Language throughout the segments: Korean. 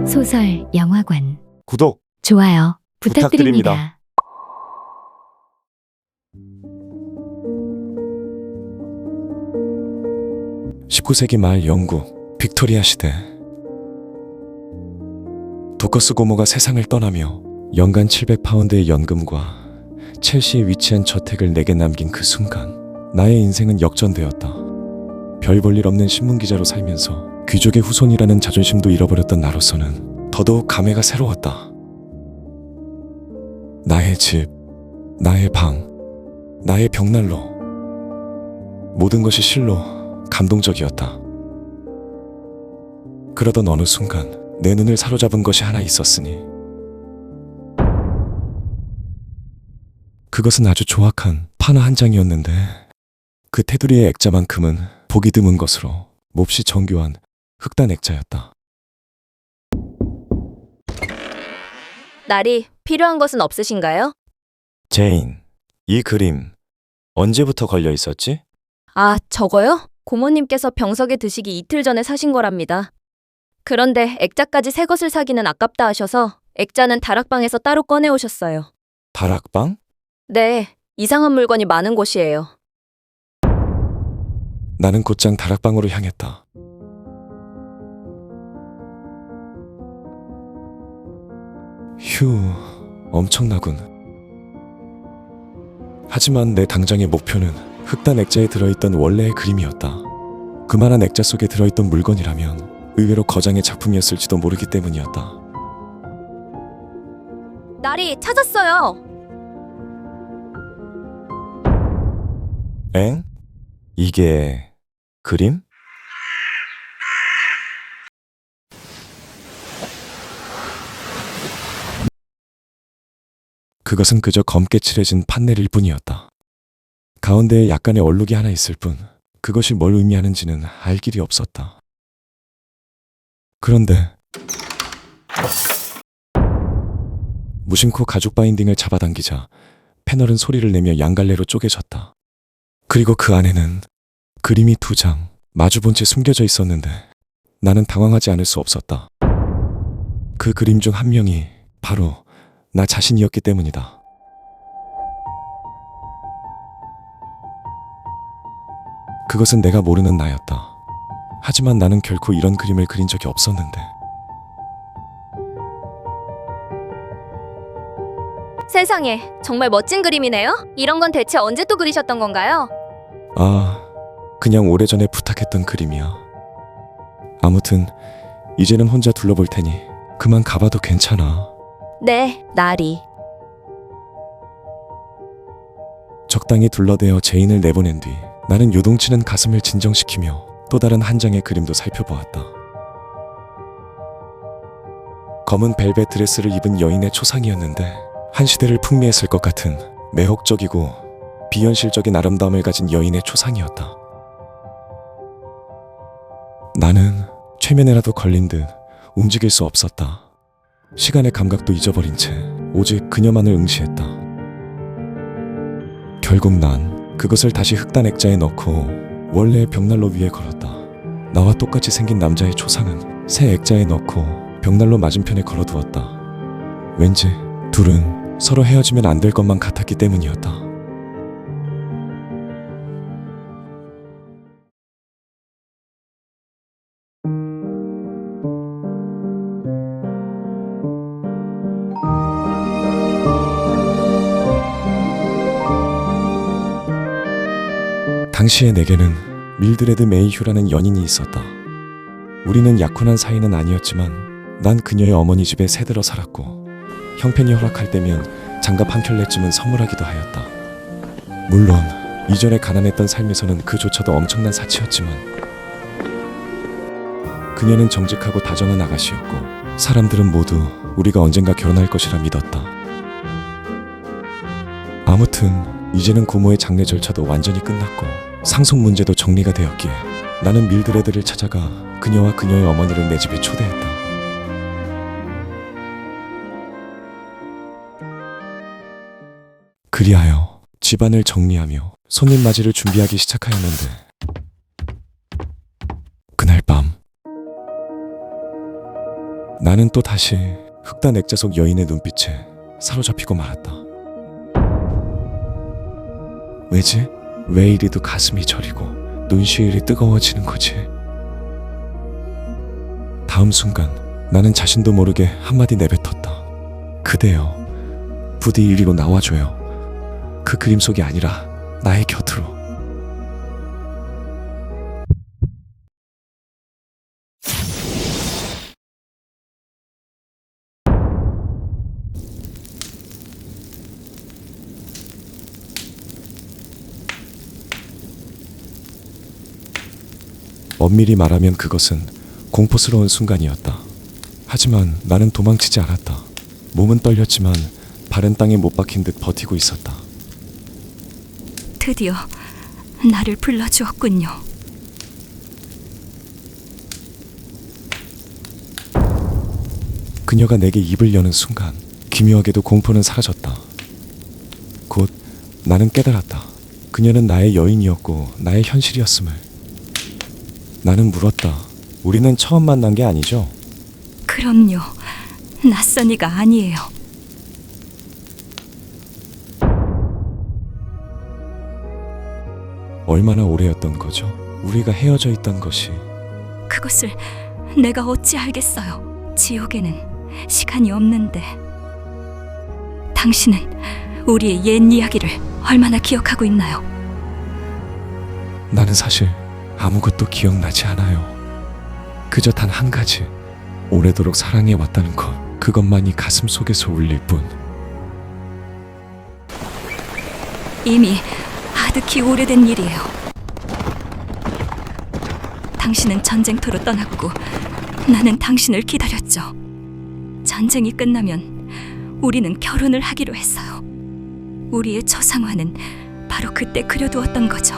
소설 영화관, 구독 좋아요 부탁드립니다. 부탁드립니다. 19세기 말 영국 빅토리아 시대, 도커스 고모가 세상을 떠나며 연간 700파운드의 연금과 첼시에 위치한 저택을 내게 남긴 그 순간, 나의 인생은 역전되었다. 별 볼 일 없는 신문기자로 살면서 귀족의 후손이라는 자존심도 잃어버렸던 나로서는 더더욱 감회가 새로웠다. 나의 집, 나의 방, 나의 벽난로, 모든 것이 실로 감동적이었다. 그러던 어느 순간 내 눈을 사로잡은 것이 하나 있었으니, 그것은 아주 조악한 판화 한 장이었는데, 그 테두리의 액자만큼은 보기 드문 것으로 몹시 정교한 흑단 액자였다. 날이 필요한 것은 없으신가요? 제인, 이 그림 언제부터 걸려 있었지? 아, 저거요? 고모님께서 병석에 드시기 이틀 전에 사신 거랍니다. 그런데 액자까지 새 것을 사기는 아깝다 하셔서 액자는 다락방에서 따로 꺼내오셨어요. 다락방? 네, 이상한 물건이 많은 곳이에요. 나는 곧장 다락방으로 향했다. 휴, 엄청나군. 하지만 내 당장의 목표는 흑단 액자에 들어있던 원래의 그림이었다. 그만한 액자 속에 들어있던 물건이라면 의외로 거장의 작품이었을지도 모르기 때문이었다. 날이 찾았어요. 엥? 이게 그림? 그것은 그저 검게 칠해진 판넬일 뿐이었다. 가운데에 약간의 얼룩이 하나 있을 뿐, 그것이 뭘 의미하는지는 알 길이 없었다. 그런데 무심코 가죽 바인딩을 잡아당기자 패널은 소리를 내며 양갈래로 쪼개졌다. 그리고 그 안에는 그림이 2장 마주본 채 숨겨져 있었는데, 나는 당황하지 않을 수 없었다. 그 그림 중 한 명이 바로 나 자신이었기 때문이다. 그것은 내가 모르는 나였다. 하지만 나는 결코 이런 그림을 그린 적이 없었는데. 세상에, 정말 멋진 그림이네요. 이런 건 대체 언제 또 그리셨던 건가요? 아, 그냥 오래전에 부탁했던 그림이야. 아무튼 이제는 혼자 둘러볼 테니 그만 가봐도 괜찮아. 네, 날이. 적당히 둘러대어 제인을 내보낸 뒤 나는 요동치는 가슴을 진정시키며 또 다른 한 장의 그림도 살펴보았다. 검은 벨벳 드레스를 입은 여인의 초상이었는데, 한 시대를 풍미했을 것 같은 매혹적이고 비현실적인 아름다움을 가진 여인의 초상이었다. 나는 최면에라도 걸린 듯 움직일 수 없었다. 시간의 감각도 잊어버린 채 오직 그녀만을 응시했다. 결국 난 그것을 다시 흑단 액자에 넣고 원래의 벽난로 위에 걸었다. 나와 똑같이 생긴 남자의 초상은 새 액자에 넣고 벽난로 맞은편에 걸어두었다. 왠지 둘은 서로 헤어지면 안 될 것만 같았기 때문이었다. 당시에 내게는 밀드레드 메이휴라는 연인이 있었다. 우리는 약혼한 사이는 아니었지만 난 그녀의 어머니 집에 새들어 살았고, 형편이 허락할 때면 장갑 한 켤레쯤은 선물하기도 하였다. 물론 이전에 가난했던 삶에서는 그조차도 엄청난 사치였지만, 그녀는 정직하고 다정한 아가씨였고, 사람들은 모두 우리가 언젠가 결혼할 것이라 믿었다. 아무튼 이제는 고모의 장례 절차도 완전히 끝났고 상속 문제도 정리가 되었기에 나는 밀드레드를 찾아가 그녀와 그녀의 어머니를 내 집에 초대했다. 그리하여 집안을 정리하며 손님 맞이를 준비하기 시작하였는데, 그날 밤 나는 또 다시 흑단 액자 속 여인의 눈빛에 사로잡히고 말았다. 왜지? 왜 이리도 가슴이 저리고 눈시울이 뜨거워지는 거지? 다음 순간 나는 자신도 모르게 한마디 내뱉었다. 그대여, 부디 이리로 나와줘요. 그 그림 속이 아니라 나의 곁으로. 엄밀히 말하면 그것은 공포스러운 순간이었다. 하지만 나는 도망치지 않았다. 몸은 떨렸지만 발은 땅에 못 박힌 듯 버티고 있었다. 드디어 나를 불러주었군요. 그녀가 내게 입을 여는 순간 기묘하게도 공포는 사라졌다. 곧 나는 깨달았다. 그녀는 나의 여인이었고 나의 현실이었음을. 나는 물었다. 우리는 처음 만난 게 아니죠? 그럼요. 낯선 이가 아니에요. 얼마나 오래였던 거죠? 우리가 헤어져 있던 것이. 그것을 내가 어찌 알겠어요. 지옥에는 시간이 없는데. 당신은 우리의 옛 이야기를 얼마나 기억하고 있나요? 나는 사실 아무것도 기억나지 않아요. 그저 단 한 가지, 오래도록 사랑해 왔다는 것, 그것만이 가슴 속에서 울릴 뿐. 이미 아득히 오래된 일이에요. 당신은 전쟁터로 떠났고 나는 당신을 기다렸죠. 전쟁이 끝나면 우리는 결혼을 하기로 했어요. 우리의 초상화는 바로 그때 그려두었던 거죠.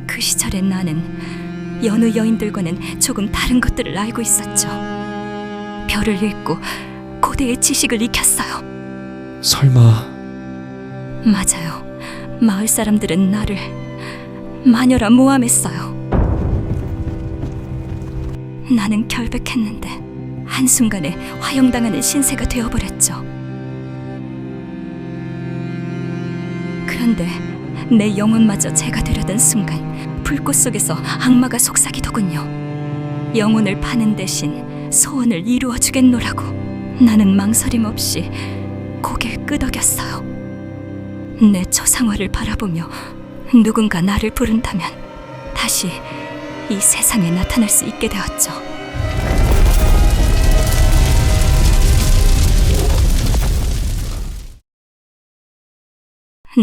그 시절에 나는 여느 여인들과는 조금 다른 것들을 알고 있었죠. 별을 읽고 고대의 지식을 익혔어요. 설마 맞아요. 마을 사람들은 나를 마녀라 모함했어요. 나는 결백했는데 한순간에 화형당하는 신세가 되어버렸죠. 그런데 내 영혼마저 제가 되려던 순간 불꽃 속에서 악마가 속삭이더군요. 영혼을 파는 대신 소원을 이루어주겠노라고. 나는 망설임 없이 고개를 끄덕였어요. 내 초상화를 바라보며 누군가 나를 부른다면 다시 이 세상에 나타날 수 있게 되었죠.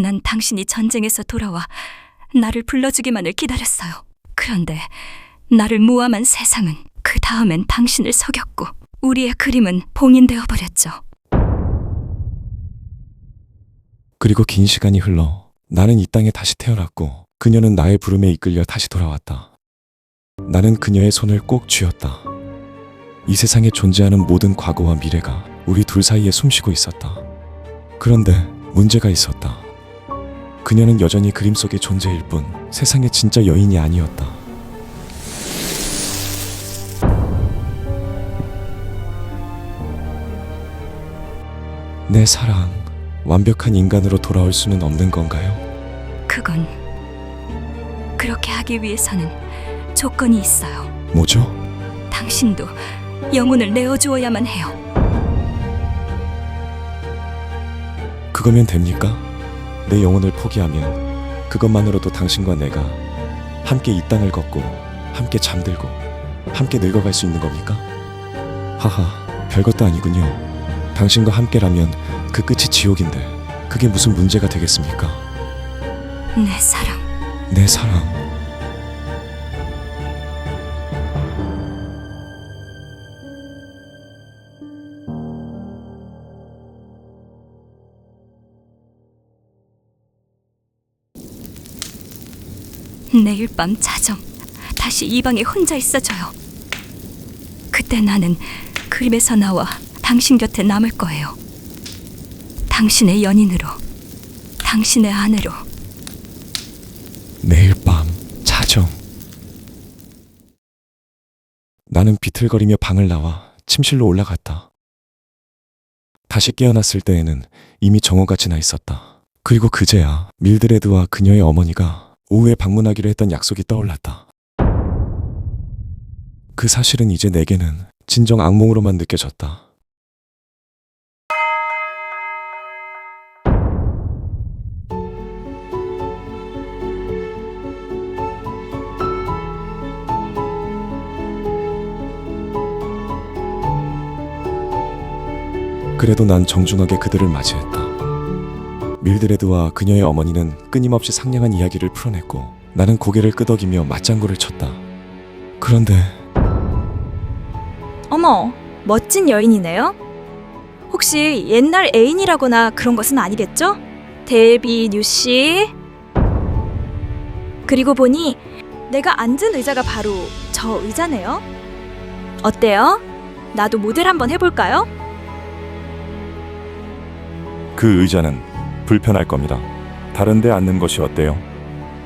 난 당신이 전쟁에서 돌아와 나를 불러주기만을 기다렸어요. 그런데 나를 모함한 세상은 그 다음엔 당신을 속였고 우리의 그림은 봉인되어 버렸죠. 그리고 긴 시간이 흘러 나는 이 땅에 다시 태어났고 그녀는 나의 부름에 이끌려 다시 돌아왔다. 나는 그녀의 손을 꼭 쥐었다. 이 세상에 존재하는 모든 과거와 미래가 우리 둘 사이에 숨쉬고 있었다. 그런데 문제가 있었다. 그녀는 여전히 그림 속의 존재일 뿐 세상의 진짜 여인이 아니었다. 내 사랑, 완벽한 인간으로 돌아올 수는 없는 건가요? 그건 그렇게 하기 위해서는 조건이 있어요. 뭐죠? 당신도 영혼을 내어주어야만 해요. 그거면 됩니까? 내 영혼을 포기하면 그것만으로도 당신과 내가 함께 이 땅을 걷고 함께 잠들고 함께 늙어갈 수 있는 겁니까? 하하, 별것도 아니군요. 당신과 함께라면 그 끝이 지옥인데 그게 무슨 문제가 되겠습니까? 내 사랑. 내 사랑. 내일 밤 자정 다시 이 방에 혼자 있어줘요. 그때 나는 그림에서 나와 당신 곁에 남을 거예요. 당신의 연인으로, 당신의 아내로. 내일 밤 자정. 나는 비틀거리며 방을 나와 침실로 올라갔다. 다시 깨어났을 때에는 이미 정오가 지나 있었다. 그리고 그제야 밀드레드와 그녀의 어머니가 오후에 방문하기로 했던 약속이 떠올랐다. 그 사실은 이제 내게는 진정 악몽으로만 느껴졌다. 그래도 난 정중하게 그들을 맞이했다. 밀드레드와 그녀의 어머니는 끊임없이 상냥한 이야기를 풀어냈고 나는 고개를 끄덕이며 맞장구를 쳤다. 그런데 어머, 멋진 여인이네요. 혹시 옛날 애인이라거나 그런 것은 아니겠죠? 데비 뉴씨. 그리고 보니 내가 앉은 의자가 바로 저 의자네요. 어때요? 나도 모델 한번 해볼까요? 그 의자는 불편할 겁니다. 다른 데 앉는 것이 어때요?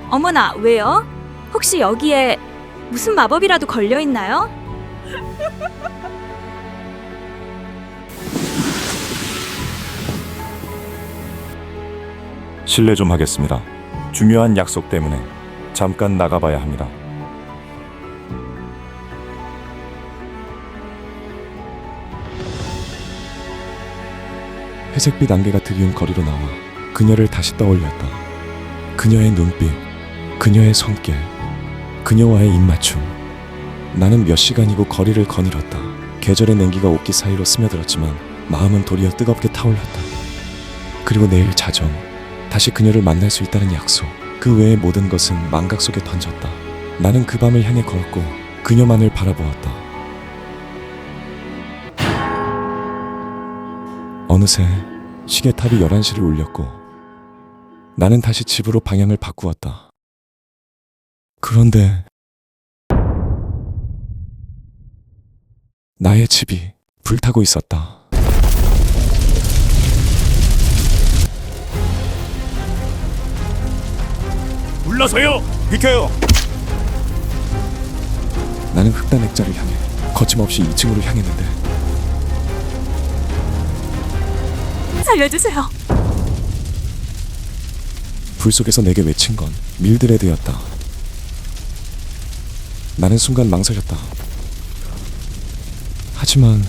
어머나, 왜요? 혹시 여기에 무슨 마법이라도 걸려있나요? 실례 좀 하겠습니다. 중요한 약속 때문에 잠깐 나가봐야 합니다. 회색빛 안개가 드리운 거리로 나와 그녀를 다시 떠올렸다. 그녀의 눈빛, 그녀의 손길, 그녀와의 입맞춤. 나는 몇 시간이고 거리를 거닐었다. 계절의 냉기가 옷깃 사이로 스며들었지만 마음은 도리어 뜨겁게 타올랐다. 그리고 내일 자정 다시 그녀를 만날 수 있다는 약속, 그 외의 모든 것은 망각 속에 던졌다. 나는 그 밤을 향해 걸었고 그녀만을 바라보았다. 어느새 시계탑이 11시를 울렸고 나는 다시 집으로 방향을 바꾸었다. 그런데 나의 집이 불타고 있었다. 불러서요! 비켜요! 나는 흑단 액자를 향해 거침없이 2층으로 향했는데 살려주세요. 불 속에서 내게 외친 건 밀드레드였다. 나는 순간 망설였다. 하지만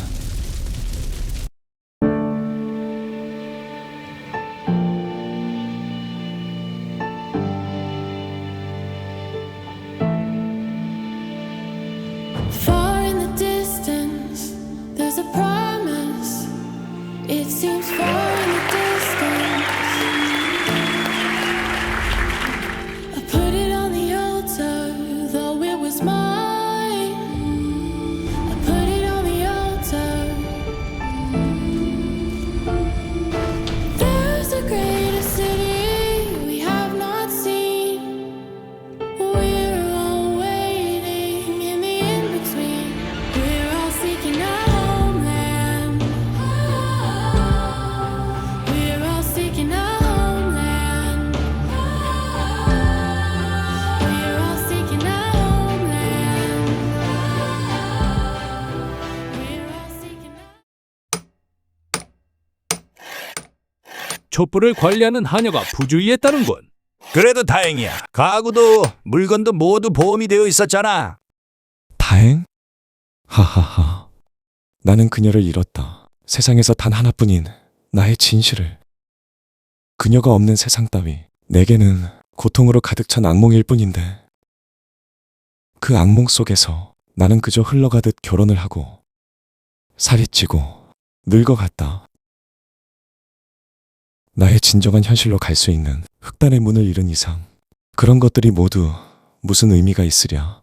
Far in the distance, there's a promise. It seems far in the distance. I put it on the altar, though it was mine. I put it on the altar. There's a greater city we have not seen. We're all waiting in the in-between. We're all seeking a homeland. We're all seeking a homeland. We're all seeking a homeland. We're all seeking a 촛불을 관리하는 하녀가 부주의했다는군. 그래도 다행이야. 가구도 물건도 모두 보험이 되어 있었잖아. 다행? 하하하. 나는 그녀를 잃었다. 세상에서 단 하나뿐인 나의 진실을. 그녀가 없는 세상 따위 내게는 고통으로 가득 찬 악몽일 뿐인데 그 악몽 속에서 나는 그저 흘러가듯 결혼을 하고 살이 찌고 늙어갔다. 나의 진정한 현실로 갈 수 있는 흑단의 문을 잃은 이상 그런 것들이 모두 무슨 의미가 있으랴.